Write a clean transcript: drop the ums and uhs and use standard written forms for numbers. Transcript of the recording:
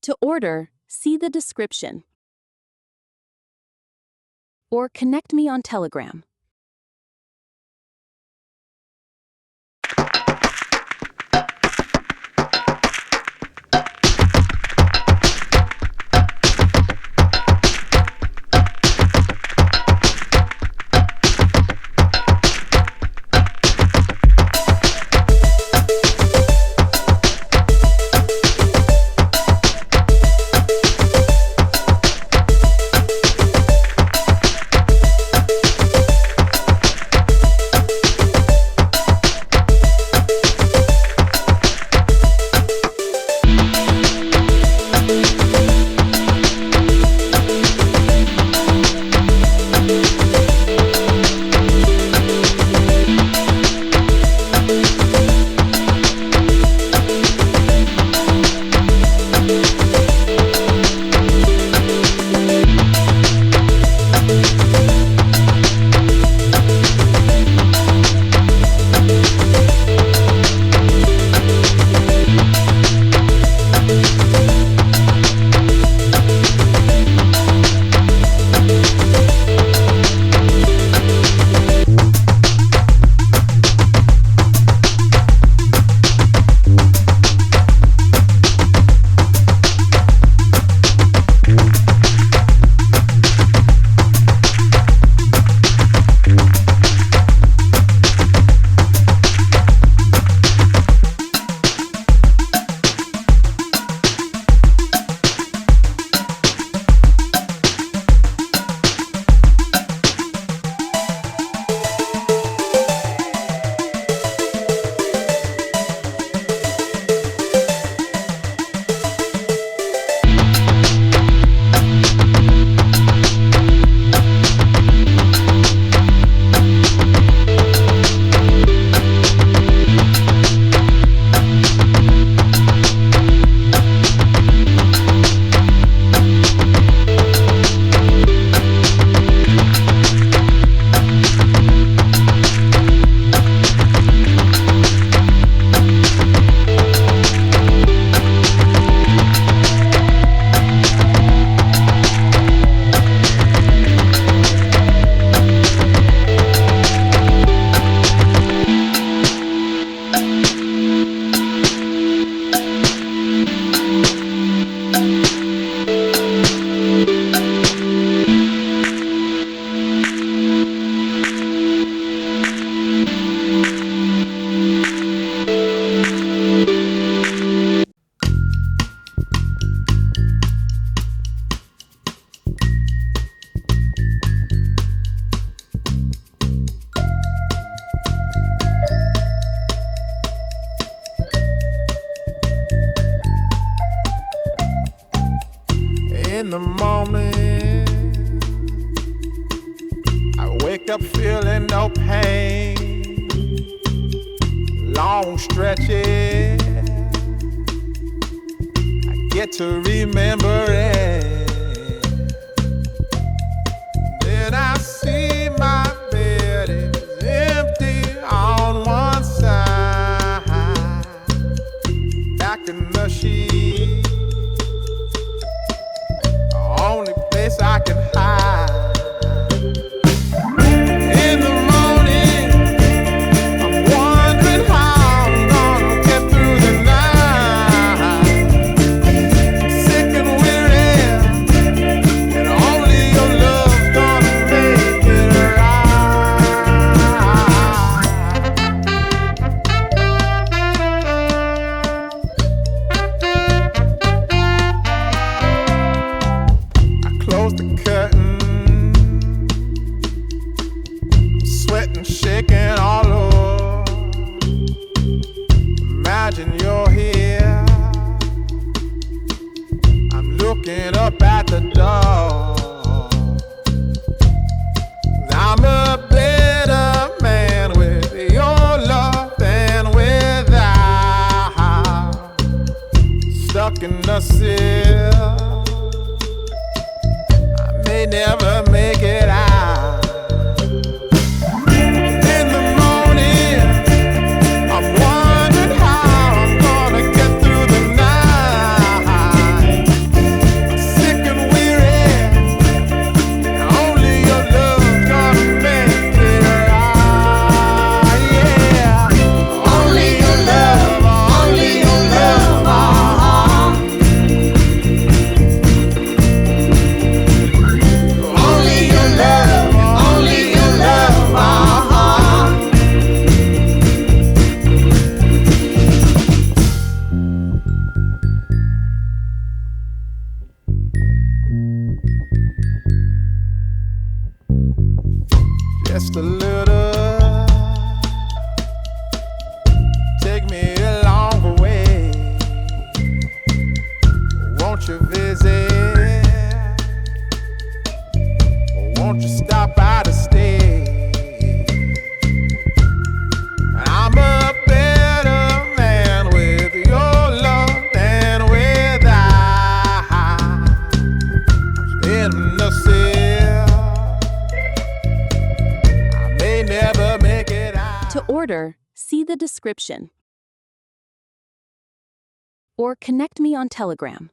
To order, see the description. Or connect me on Telegram. In the morning, I wake up feeling no pain. Long stretches, I get to remember it. Then I see my bed is empty on one side. Back in the sheet, only place I can hide. In the morning, I'm wondering how I'm gonna get through the night. Sick and weary, and only your love's gonna make it close the curtain, sweating, shaking all over. Imagine you're here, I'm looking up at the door. I'm a better man with your love than without. Stuck in the cell, may never make it out. In the morning, I'm wondering how I'm gonna get through the night. just a little. Take me along the way. Won't you visit? Won't you stop by to stay? I'm a better man with your love than without. In the cell, I may never make it out. To order, see the description. Or connect me on Telegram.